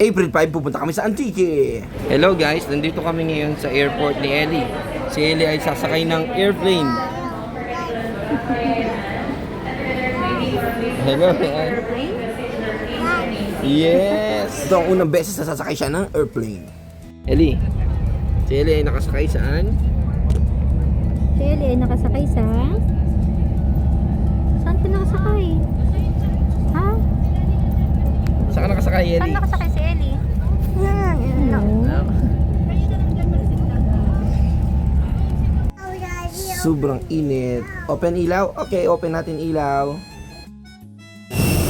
April 5, pupunta kami sa Antique. Hello guys, nandito kami ngayon sa airport ni Ellie. Si Ellie ay sasakay ng airplane. Hello. Yes. Ito ang unang beses na sasakay siya ng airplane. Ellie, si Ellie ay nakasakay saan? Si Ellie ay nakasakay sa... Saan ka nakasakay? Ha? Saan ka nakasakay, Saan Ellie? nakasakay si Ellie? Sobrang init. Open ilaw? Okay, open natin ilaw.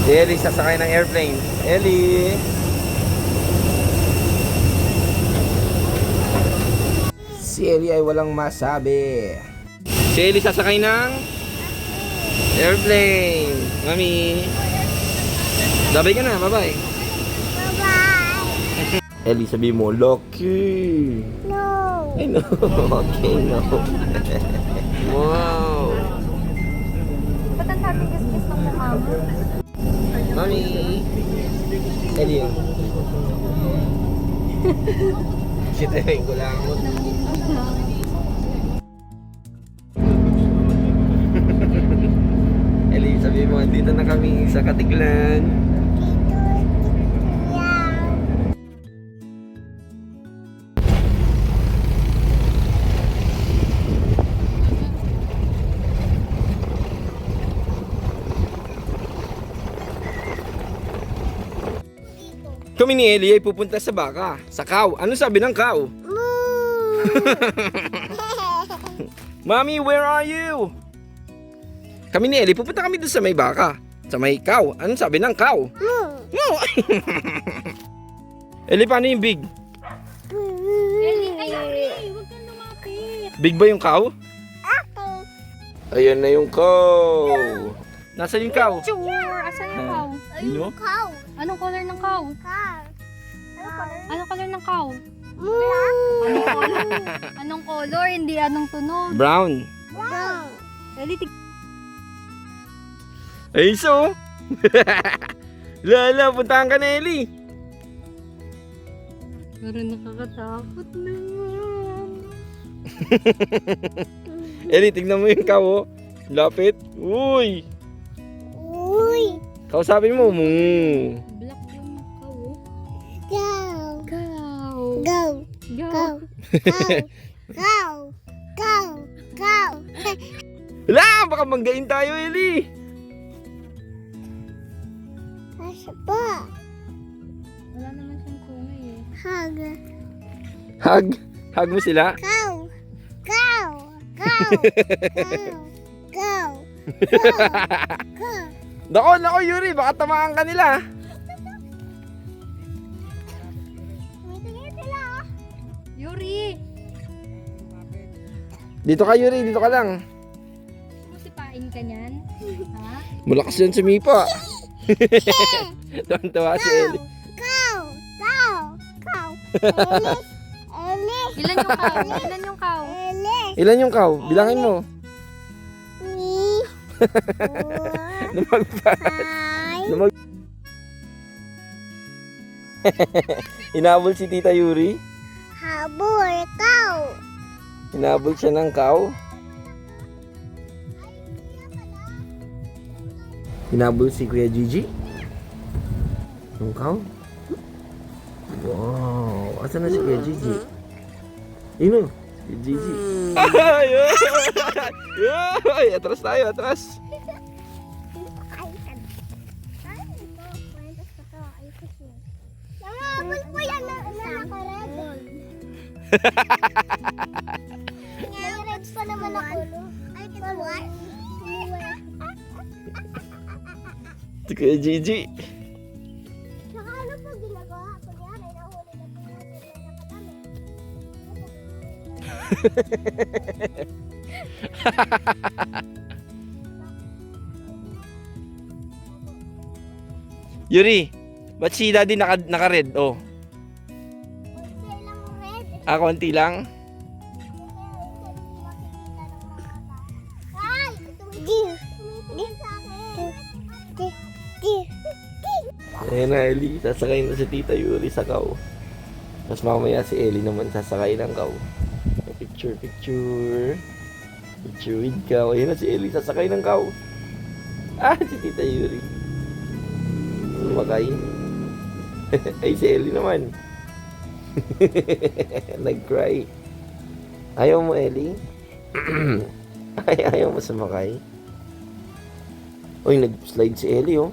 Si Ellie sasakay ng airplane. Ellie! Si Ellie ay walang masabi. Si Ellie sasakay ng airplane. Mami. Babay ka na, bye-bye. Bye-bye! Ellie, sabi mo, lucky. No! I know. Okay, no. Wow. Ba't ang daming gas-gas ng mukha mo? Mami. Ellie yun. Sitayin ko lang mo. Ellie, sabi mo, dito na kami sa Katiglan. Kami ni Ellie ay pupunta sa baka, sa cow. Ano sabi ng cow? Mommy, where are you? Kami ni Ellie, pupunta kami doon sa may baka, sa may cow. Ano sabi ng cow? No. Ellie, paano yung big? Ellie, ay, huwag kang lumapit. Big ba yung cow? Ayan na yung cow. Nasaan yung cow? Sure! Asan yung cow? Ano? Cow! Anong color ng cow? Anong color ng cow? Anong color? Anong color? Hindi anong tunog. Brown. Ellie, Ay, so. Lala, puntahan ka na, Ellie. parang nakakatakot naman. Ellie, tignan mo yung cow, oh. Lapit. Uy. Kausapin mo. Black yung cow. Go, Cow. go, Go. go, go, go, go. Wala, baka manggain tayo, Ellie. Asa pa? Wala naman siyang tungay eh. Hug, Hug. Hug mo sila. go, go, go, go, go, go. Nako, Yuri, baka tamaan ka nila. Yuri! Dito ka, Yuri, dito ka lang. Musipain ka niyan? Ha? Malakas yan si Mipa. Tuwan-tuwa si Ellie. Go, go, go. Ellie, Ilan yung cow? Ilan yung cow? Ellie, Ilan yung cow? Bilangin mo. me, Lumagpas. five, Inabol si Tita Yuri. habol, cow. Inabol siya ng cow. Inabol si Kuya Gigi. Yung cow. Wow. Asan na si Kuya Gigi? Ino, si Gigi. Ay, ay, atras tayo, atras. Habol po yan na nakared. Nakared pa naman ako. Ay, katuwar. Si Kuya Gigi. Saka ano po ginagawa? Kunyari, nahuli na po natin na nakadami. Yuri, ba't si Daddy naka-red? Oh. Konti lang red. Konti lang. Ay! Tumingin sa akin. Ayan na, Ellie. Sasakay na si Tita Yuri sa kaw. Tapos mamaya si Ellie naman sasakay ng kaw. Picture, picture. Picture with kaw. Ayan na si Ellie sasakay ng kaw. Ah, si Tita Yuri. Sumakay. Ay, si Ellie naman. Nag-cry. Ayaw mo, Ellie? Ayaw mo sumakay? Uy, nag-slide si Ellie, oh.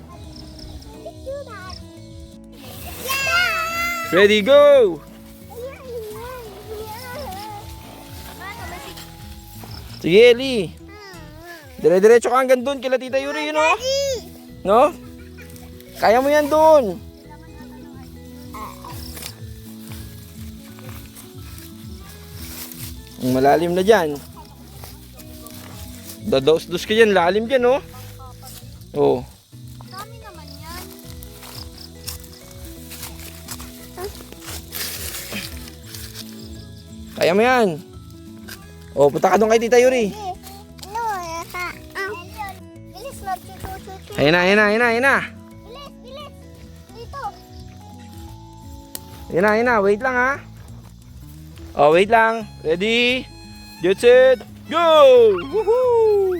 Ready, go! Sige, Ellie. Dire-diretso ka hanggang doon kila Tita Yuri, yun, oh. No? Kaya mo yan doon. Malalim na dyan. Dadaos-dos ka dyan. Lalim dyan, oh. Oh. Dami naman yan. Kaya mo yan. Oh, punta ka doon kay Tita Yuri. No, bilis, Lord. Chuchu. Ayun na, ayun na, ayun na, ayun na. Bilis, bilis. Dito. Ayun na, ayun na. Wait lang, ha. Oh, wait lang. Ready? Get set. Go! Woohoo!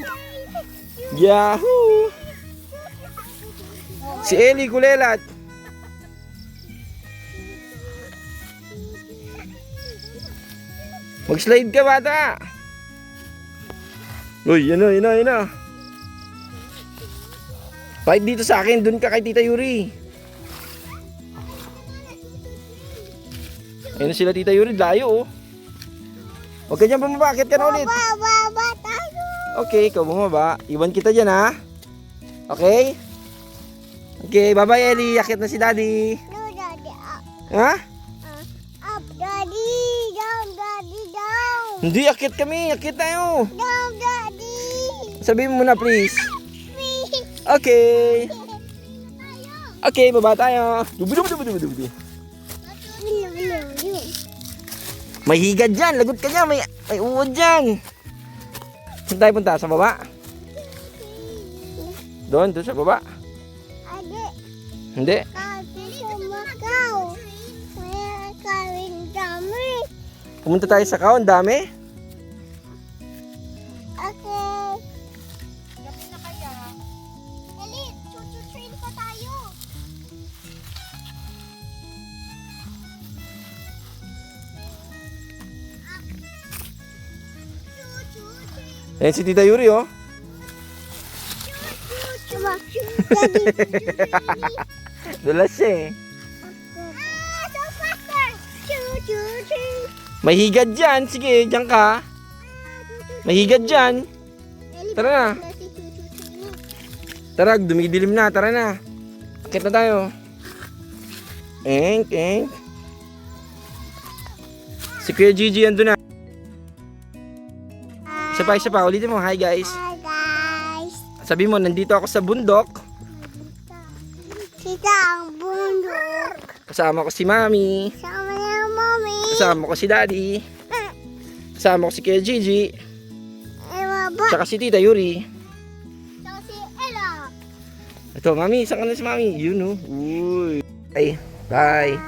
Yahoo! Si Ellie kulelat. Mag-slide ka, bata. Uy, yan na, yan na, yan na. Fight dito sa akin. Doon ka kay Tita Yuri. Ayun na sila Tita Yuri. Layo, oh. Huwag ka dyan bumaba. Akit ka na ulit. Baba tayo. Okay, ikaw bumaba. Iwan kita dyan, ha? Okay? Okay, bye-bye, Ellie. Akit na si Daddy. No, Daddy. Up, Ha? up, Daddy. Down, Daddy. Down. Hindi, akit kami. Akit tayo. Down, Daddy. Sabihin mo muna, please. Please. Okay. Tayo. Okay, baba tayo. Dubi. May higad dyan. Lagot ka dyan. May uod dyan. Saan tayo punta? Sa baba? Doon sa baba. Ade, Hindi. kasi sumakaw. May kawin kami. Pumunta tayo sa kaon. Dami. Okay. Gabi na kaya. Dali, chuchu-train pa tayo. Chuchu-train. Ayan si Tita Yuri, oh. Daddy. Dulas siya, eh. Ah, so faster. Chuchu-train. May higad dyan. Sige, dyan ka. May higad dyan. Tara na. Tara, dumidilim na. Tara na. Akit na tayo. Eng. Si Kuya Gigi andun na. Isa pa. Ulitin mo. Hi, guys. Hi guys. Sabi mo, nandito ako sa bundok. Kita ang bundok. Kasama ko si Mami. Sama niya mommy. Kasama ko si Daddy. Kasama ko si Kuya Gigi. Baba. Tsaka si Tita Yuri. Tsaka si Ella. Ito, Mami. Saan ka na si Mami? Yun, oh. Uy. Bye. Bye.